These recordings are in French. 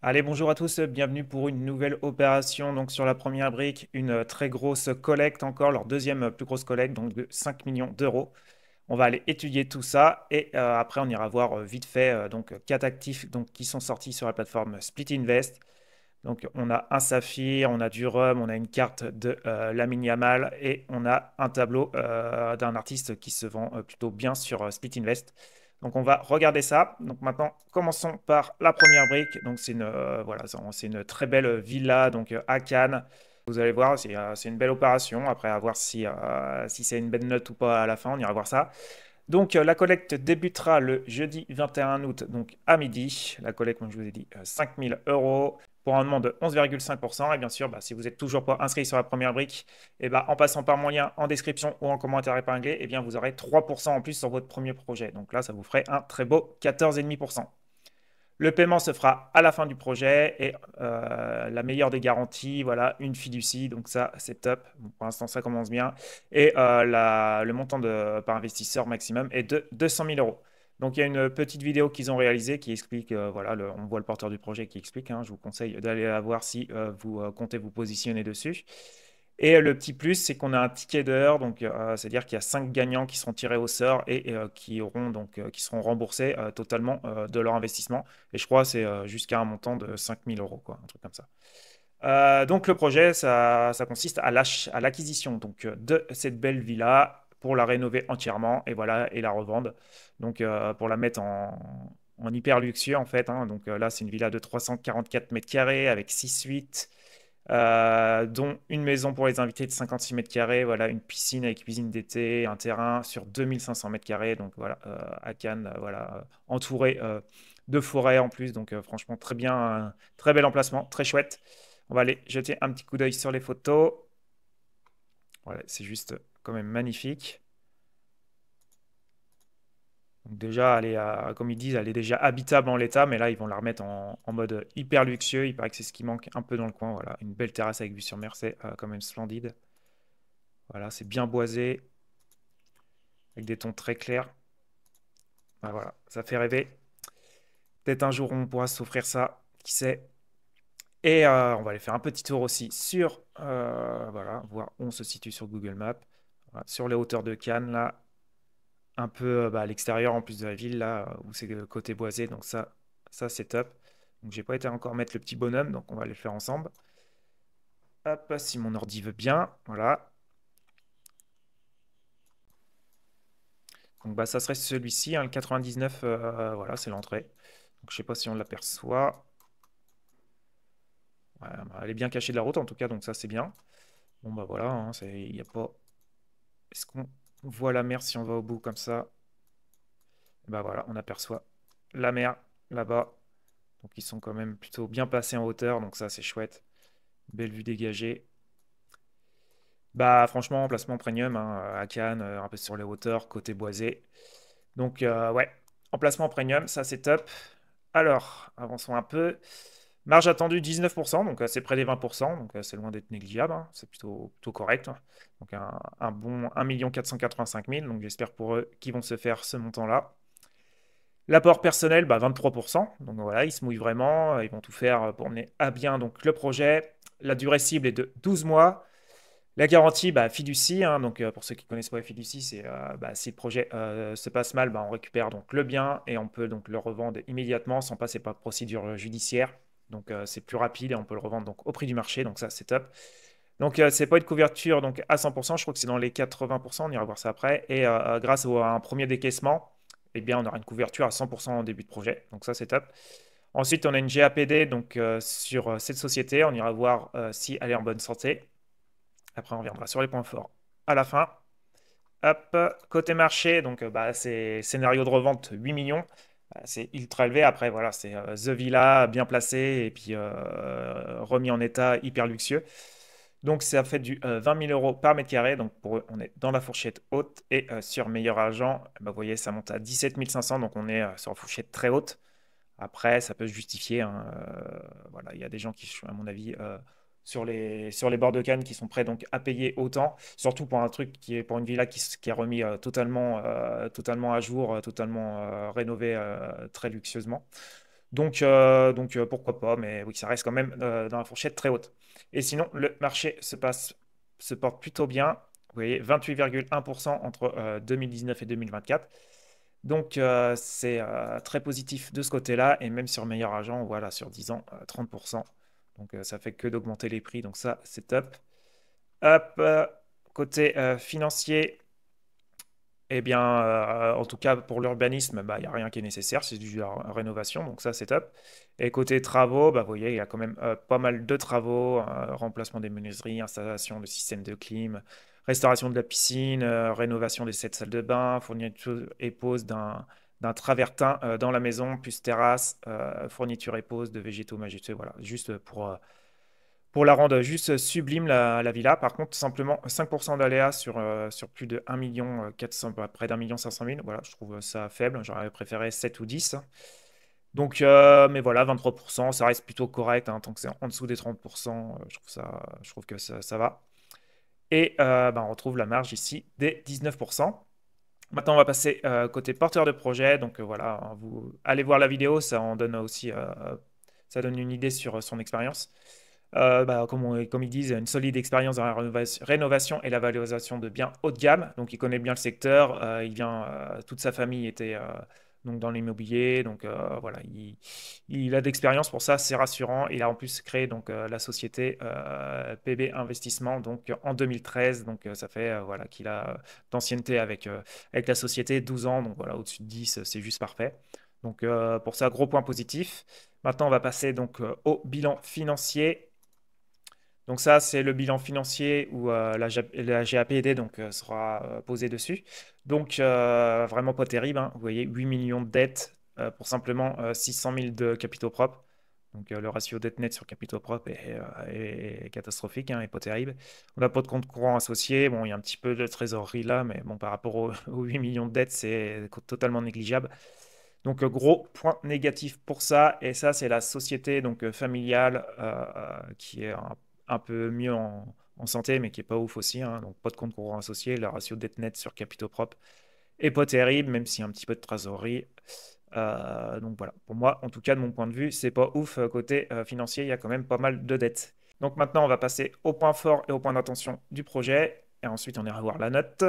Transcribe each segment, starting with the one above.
Allez, bonjour à tous, bienvenue pour une nouvelle opération. Donc sur la première brique, une très grosse collecte encore, leur deuxième plus grosse collecte, donc de 5 millions d'euros. On va aller étudier tout ça et après on ira voir vite fait donc quatre actifs donc, qui sont sortis sur la plateforme Split Invest. Donc on a un saphir, on a du rhum, on a une carte de Lamine Yamal et on a un tableau d'un artiste qui se vend plutôt bien sur Split Invest. Donc on va regarder ça. Donc maintenant commençons par la première brique. Donc c'est une voilà, c'est une très belle villa donc à Cannes. Vous allez voir, c'est une belle opération. Après, à voir si c'est une belle note ou pas à la fin, on ira voir ça. Donc, la collecte débutera le jeudi 21 août, donc à midi. La collecte, comme je vous ai dit, 5 000 euros pour un rendement de 11,5%. Et bien sûr, si vous n'êtes toujours pas inscrit sur la première brique, et en passant par mon lien en description ou en commentaire épinglé, et bien vous aurez 3% en plus sur votre premier projet. Donc là, ça vous ferait un très beau 14,5%. Le paiement se fera à la fin du projet et la meilleure des garanties, voilà, une fiducie, donc ça c'est top. Bon, pour l'instant ça commence bien. Et le montant par investisseur maximum est de 200 000 euros. Donc il y a une petite vidéo qu'ils ont réalisée qui explique, voilà, on voit le porteur du projet qui explique, hein, je vous conseille d'aller la voir si vous comptez vous positionner dessus. Et le petit plus, c'est qu'on a un ticket d'heure, donc c'est-à-dire qu'il y a 5 gagnants qui seront tirés au sort et qui seront remboursés totalement de leur investissement. Et je crois que c'est jusqu'à un montant de 5 000 euros, quoi, un truc comme ça. Donc le projet, ça consiste à l'acquisition donc, de cette belle villa pour la rénover entièrement et voilà et la revendre. Donc pour la mettre en hyper luxueux en fait, hein. Donc là, c'est une villa de 344 mètres carrés avec 6 suites dont une maison pour les invités de 56 mètres carrés, voilà, une piscine avec cuisine d'été, un terrain sur 2500 mètres carrés, donc voilà, à Cannes, voilà, entouré de forêts en plus, donc franchement très bien, très bel emplacement, très chouette. On va aller jeter un petit coup d'œil sur les photos. Voilà, c'est juste quand même magnifique. Donc déjà, comme ils disent, elle est déjà habitable en l'état, mais là, ils vont la remettre en mode hyper luxueux. Il paraît que c'est ce qui manque un peu dans le coin. Voilà, une belle terrasse avec vue sur mer, c'est quand même splendide. Voilà, c'est bien boisé, avec des tons très clairs. Ah, voilà, ça fait rêver. Peut-être un jour on pourra s'offrir ça, qui sait. Et on va aller faire un petit tour aussi sur, voilà, voir où on se situe sur Google Maps. Voilà, sur les hauteurs de Cannes, là, un peu à l'extérieur en plus de la ville, là, où c'est le côté boisé. Donc ça c'est top. Donc j'ai pas été encore mettre le petit bonhomme, donc on va le faire ensemble. Hop, si mon ordi veut bien, voilà. Donc ça serait celui-ci, hein, le 99, voilà, c'est l'entrée. Donc je sais pas si on l'aperçoit. Ouais, elle est bien cachée de la route en tout cas, donc ça c'est bien. Bon bah voilà, hein, il y a pas. Est-ce qu'on voit la mer si on va au bout comme ça? Bah voilà, on aperçoit la mer là-bas. Donc ils sont quand même plutôt bien placés en hauteur, donc ça c'est chouette. Belle vue dégagée. Bah franchement, emplacement premium hein, à Cannes, un peu sur les hauteurs, côté boisé. Donc ouais, emplacement premium, ça c'est top. Alors, avançons un peu. Marge attendue 19%, donc c'est près des 20%, donc c'est loin d'être négligeable, hein, c'est plutôt correct, hein. Donc un bon 1 485 000, donc j'espère pour eux qu'ils vont se faire ce montant-là. L'apport personnel, 23%, donc voilà, ils se mouillent vraiment, ils vont tout faire pour mener à bien donc, le projet. La durée cible est de 12 mois. La garantie, fiducie, hein, donc pour ceux qui ne connaissent pas la fiducie, c'est si le projet se passe mal, on récupère donc le bien et on peut donc le revendre immédiatement sans passer par procédure judiciaire. Donc c'est plus rapide et on peut le revendre donc au prix du marché, donc ça c'est top. Donc c'est pas une couverture donc à 100%, je crois que c'est dans les 80%, on ira voir ça après. Et grâce à un premier décaissement, eh bien on aura une couverture à 100% en début de projet, donc ça c'est top. Ensuite on a une GAPD donc sur cette société, on ira voir si elle est en bonne santé. Après, on reviendra sur les points forts à la fin. Hop, côté marché, donc c'est scénario de revente 8 millions. C'est ultra élevé. Après, voilà, c'est The Villa bien placé et puis remis en état hyper luxueux. Donc, ça fait du 20 000 euros par mètre carré. Donc, pour eux, on est dans la fourchette haute. Et sur meilleur argent, vous voyez, ça monte à 17 500. Donc, on est sur une fourchette très haute. Après, ça peut se justifier, hein, voilà, il y a des gens qui, à mon avis, sur les bords de Cannes, qui sont prêts donc à payer autant, surtout pour un truc qui est pour une villa qui est remis totalement à jour, totalement rénové très luxueusement. Pourquoi pas, mais oui, ça reste quand même dans la fourchette très haute. Et sinon, le marché se porte plutôt bien. Vous voyez, 28,1% entre 2019 et 2024. C'est très positif de ce côté-là. Et même sur meilleur agent, voilà, sur 10 ans, 30%. Ça fait que d'augmenter les prix. Donc ça, c'est top. Hop, côté financier, eh bien, en tout cas, pour l'urbanisme, bah, il n'y a rien qui est nécessaire, c'est du rénovation, donc ça, c'est top. Et côté travaux, bah, vous voyez, il y a quand même pas mal de travaux, remplacement des menuiseries, installation de système de clim, restauration de la piscine, rénovation des 7 salles de bain, fourniture et pose d'un travertin dans la maison, plus terrasse, fourniture et pose de végétaux majestueux, voilà, juste pour la rendre juste sublime, la villa. Par contre, simplement 5% d'aléas sur plus de 1 million 400, bah, près d'un million 500 000. Voilà, je trouve ça faible. J'aurais préféré 7 ou 10. Mais voilà, 23%, ça reste plutôt correct, hein, tant que c'est en dessous des 30%, je trouve que ça va. Et bah, on retrouve la marge ici des 19%. Maintenant, on va passer côté porteur de projet. Voilà, hein, vous allez voir la vidéo, ça en donne aussi, ça donne une idée sur son expérience. Bah, comme ils disent, une solide expérience dans la rénovation et la valorisation de biens haut de gamme. Donc, il connaît bien le secteur. Toute sa famille était donc dans l'immobilier. Voilà, il a d'expérience pour ça, c'est rassurant. Il a en plus créé la société PB Investissement en 2013. Ça fait voilà, qu'il a d'ancienneté avec la société, 12 ans. Donc, voilà, au-dessus de 10, c'est juste parfait. Pour ça, gros point positif. Maintenant, on va passer au bilan financier. Donc ça, c'est le bilan financier où la GAPD sera posée dessus. Vraiment pas terrible, hein. Vous voyez, 8 millions de dettes pour simplement 600 000 de capitaux propres. Le ratio dette nette sur capitaux propres est catastrophique, hein, et pas terrible. On n'a pas de compte courant associé. Bon, il y a un petit peu de trésorerie là, mais bon, par rapport aux 8 millions de dettes, c'est totalement négligeable. Gros point négatif pour ça. Et ça, c'est la société familiale qui est un peu mieux en santé, mais qui est pas ouf aussi, hein. Donc, pas de compte courant associé. Le ratio dette nette sur capitaux propres est pas terrible, même s'il y a un petit peu de trésorerie. Voilà. Pour moi, en tout cas, de mon point de vue, c'est pas ouf côté financier. Il y a quand même pas mal de dettes. Donc, maintenant, on va passer au point fort et au point d'attention du projet. Et ensuite, on ira voir la note.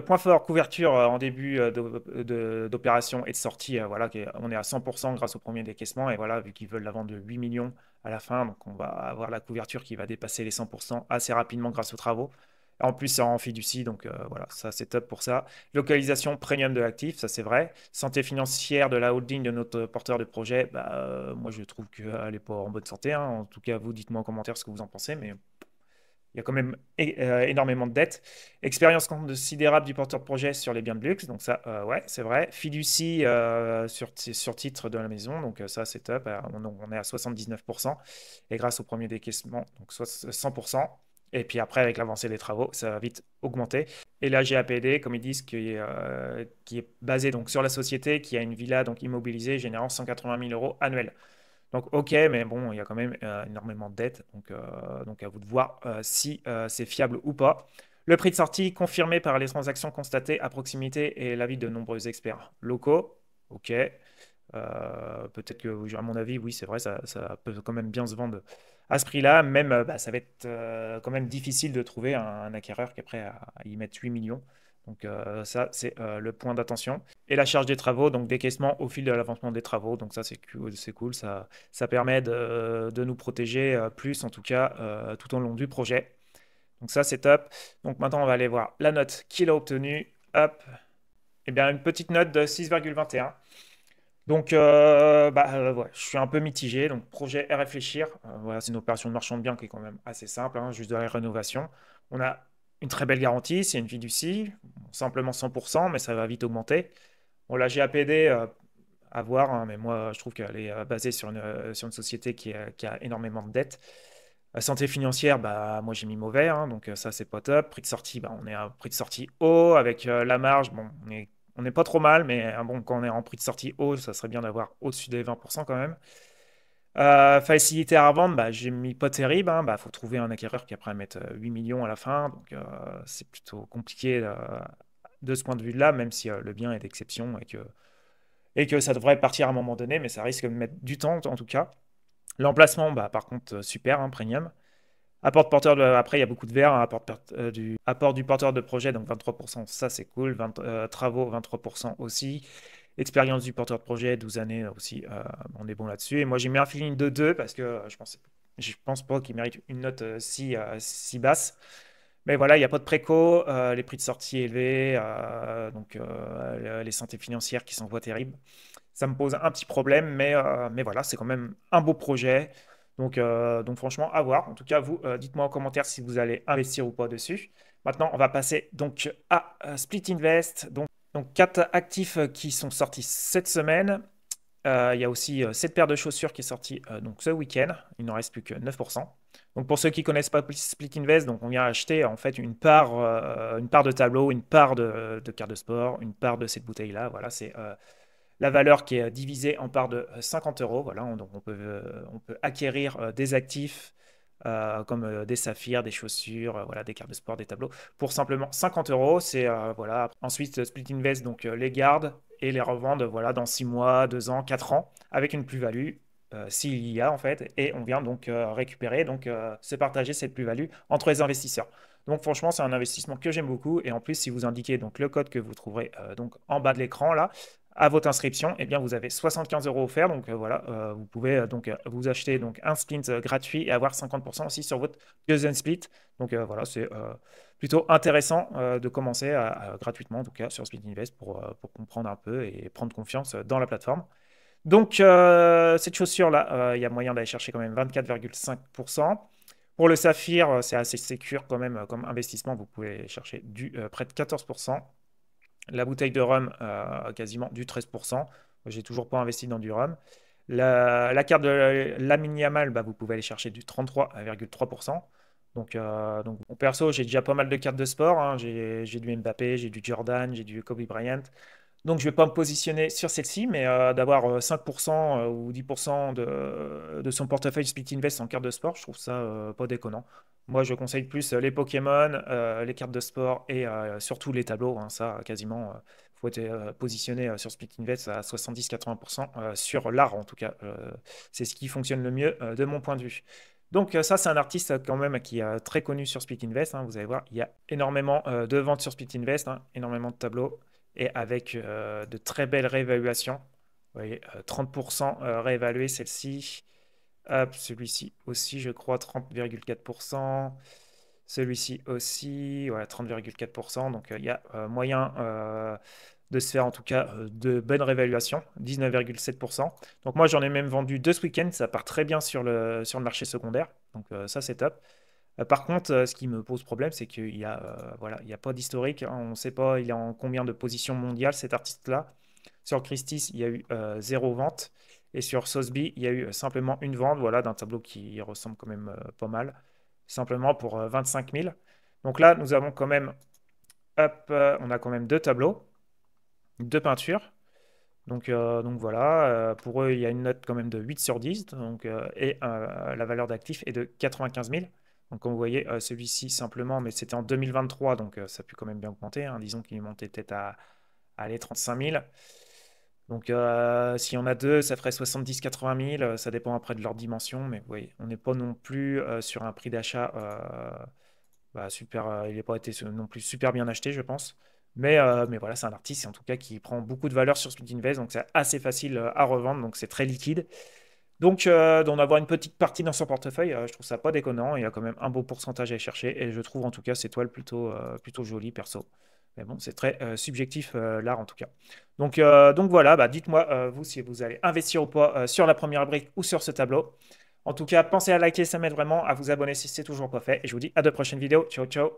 Point fort, couverture en début d'opération et de sortie. Voilà, on est à 100% grâce au premier décaissement. Et voilà, vu qu'ils veulent la vendre de 8 millions à la fin, donc on va avoir la couverture qui va dépasser les 100% assez rapidement grâce aux travaux. En plus, c'est en fiducie, voilà, ça c'est top pour ça. Localisation premium de l'actif, ça c'est vrai. Santé financière de la holding de notre porteur de projet, bah, moi je trouve qu'elle n'est pas en bonne santé, hein. En tout cas, vous dites-moi en commentaire ce que vous en pensez, mais il y a quand même énormément de dettes. Expérience considérable du porteur de projet sur les biens de luxe. Donc ça, ouais, c'est vrai. Fiducie sur titre de la maison. Ça, c'est top. On est à 79%. Et grâce au premier décaissement, donc soit 100%. Et puis après, avec l'avancée des travaux, ça va vite augmenter. Et la GAPD, comme ils disent, qui est basée donc, sur la société, qui a une villa immobilisée générant 180 000 euros annuels. Donc, ok, mais bon, il y a quand même énormément de dettes. À vous de voir si c'est fiable ou pas. Le prix de sortie confirmé par les transactions constatées à proximité et l'avis de nombreux experts locaux. Ok. Peut-être que, à mon avis, oui, c'est vrai, ça peut quand même bien se vendre à ce prix-là. Même, bah, ça va être quand même difficile de trouver un acquéreur qui est prêt à y mettre 8 millions. Ça, c'est le point d'attention. Et la charge des travaux, donc décaissement au fil de l'avancement des travaux. Donc ça, c'est cool. Ça permet de nous protéger plus, en tout cas, tout au long du projet. Donc ça, c'est top. Donc maintenant, on va aller voir la note qu'il a obtenue. Hop. Eh bien, une petite note de 6,21. Ouais, je suis un peu mitigé. Donc, projet à réfléchir. Voilà, c'est une opération de marchand de biens qui est quand même assez simple, hein, juste de la rénovation. On a une très belle garantie, c'est une fiducie, simplement 100%, mais ça va vite augmenter. Bon, la GAPD, à voir, hein, mais moi, je trouve qu'elle est basée sur une société qui a énormément de dettes. Santé financière, bah, moi j'ai mis mauvais, hein, ça c'est pas top. Prix de sortie, bah, on est à un prix de sortie haut avec la marge. Bon, on n'est pas trop mal, mais bon, quand on est en prix de sortie haut, ça serait bien d'avoir au-dessus des 20% quand même. Facilité à revendre, bah, j'ai mis pas terrible, hein. Bah, faut trouver un acquéreur qui est prêt à mettre 8 millions à la fin. C'est plutôt compliqué de ce point de vue-là, même si le bien est d'exception et que ça devrait partir à un moment donné, mais ça risque de mettre du temps en tout cas. L'emplacement, bah, par contre, super, hein, premium. Après, il y a beaucoup de verts, hein, apport du porteur de projet, donc 23%, ça c'est cool. Travaux, 23% aussi. Expérience du porteur de projet, 12 années aussi, on est bon là-dessus. Et moi, j'ai mis un feeling de 2 parce que je pense pas qu'il mérite une note si basse. Mais voilà, il n'y a pas de préco, les prix de sortie élevés, donc les santé financières qui s'envoient terribles. Ça me pose un petit problème, mais voilà, c'est quand même un beau projet. Donc franchement, à voir. En tout cas, vous, dites-moi en commentaire si vous allez investir ou pas dessus. Maintenant, on va passer donc à Split Invest. Donc 4 actifs qui sont sortis cette semaine. Il y a aussi cette paire de chaussures qui est sortie donc ce week-end. Il n'en reste plus que 9%. Donc pour ceux qui ne connaissent pas Split Invest, donc on vient acheter en fait une part de tableau, une part de carte de sport, une part de cette bouteille-là. Voilà, c'est la valeur qui est divisée en part de 50 euros. Voilà, donc on peut acquérir des actifs comme des saphirs, des chaussures, voilà, des cartes de sport, des tableaux, pour simplement 50 euros. Voilà. Ensuite, Split Invest donc, les garde et les revendent voilà, dans 6 mois, 2 ans, 4 ans, avec une plus-value. S'il y a en fait, et on vient donc récupérer, donc se partager cette plus-value entre les investisseurs. Donc franchement, c'est un investissement que j'aime beaucoup. Et en plus, si vous indiquez donc le code que vous trouverez donc en bas de l'écran là, à votre inscription, eh bien, vous avez 75 euros offerts. Donc voilà, vous pouvez donc vous acheter donc un sprint gratuit et avoir 50% aussi sur votre deuxième split. Donc voilà, c'est plutôt intéressant de commencer gratuitement, en tout cas sur Split Invest, pour comprendre un peu et prendre confiance dans la plateforme. Donc cette chaussure-là, il y a moyen d'aller chercher quand même 24,5%. Pour le saphir, c'est assez sécure quand même comme investissement. Vous pouvez chercher près de 14%. La bouteille de rhum, quasiment du 13%. J'ai toujours pas investi dans du rhum. La carte de Lamine Yamal, bah, vous pouvez aller chercher du 33,3%. Donc bon, perso, j'ai déjà pas mal de cartes de sport, hein. J'ai du Mbappé, j'ai du Jordan, j'ai du Kobe Bryant. Donc je ne vais pas me positionner sur celle-ci, mais d'avoir 5% ou 10% de son portefeuille Split Invest en carte de sport, je trouve ça pas déconnant. Moi, je conseille plus les Pokémon, les cartes de sport et surtout les tableaux, hein. Ça, quasiment, il faut être positionné sur Split Invest à 70-80% sur l'art, en tout cas. C'est ce qui fonctionne le mieux de mon point de vue. Donc ça, c'est un artiste quand même qui est très connu sur Split Invest, hein. Vous allez voir, il y a énormément de ventes sur Split Invest, hein, énormément de tableaux et avec de très belles réévaluations. Vous voyez, 30% réévalué celle-ci. Hop, celui-ci aussi, je crois, 30,4%. Celui-ci aussi, voilà, 30,4%. Donc il y a moyen de se faire en tout cas de bonnes réévaluations, 19,7%. Donc moi j'en ai même vendu 2 ce week-end, ça part très bien sur le marché secondaire. Donc ça c'est top. Par contre, ce qui me pose problème, c'est qu'il y a, voilà, il y a pas d'historique, hein. On ne sait pas il est en combien de positions mondiales cet artiste-là. Sur Christie's, il y a eu 0 vente. Et sur Sotheby, il y a eu simplement une vente, voilà, d'un tableau qui ressemble quand même pas mal. Simplement pour 25 000. Donc là, nous avons quand même, hop, on a quand même 2 tableaux, 2 peintures. Donc voilà, pour eux, il y a une note quand même de 8 sur 10, et la valeur d'actif est de 95 000. Donc comme vous voyez, celui-ci simplement, mais c'était en 2023, donc ça a pu quand même bien augmenter, hein. Disons qu'il est monté peut-être à aller 35 000. Donc si on a deux, ça ferait 70-80 000, ça dépend après de leur dimension, mais oui, on n'est pas non plus sur un prix d'achat super, il n'a pas été non plus super bien acheté, je pense. Mais voilà, c'est un artiste en tout cas qui prend beaucoup de valeur sur Split Invest, donc c'est assez facile à revendre, donc c'est très liquide. Donc d'en avoir une petite partie dans son portefeuille, je trouve ça pas déconnant. Il y a quand même un beau pourcentage à chercher, et je trouve en tout cas ces toiles plutôt jolies perso. Mais bon, c'est très subjectif l'art en tout cas. Donc voilà, bah, dites-moi vous si vous allez investir ou pas sur la première brique ou sur ce tableau. En tout cas, pensez à liker, ça m'aide vraiment, à vous abonner si c'est toujours pas fait. Et je vous dis à de prochaines vidéos. Ciao, ciao.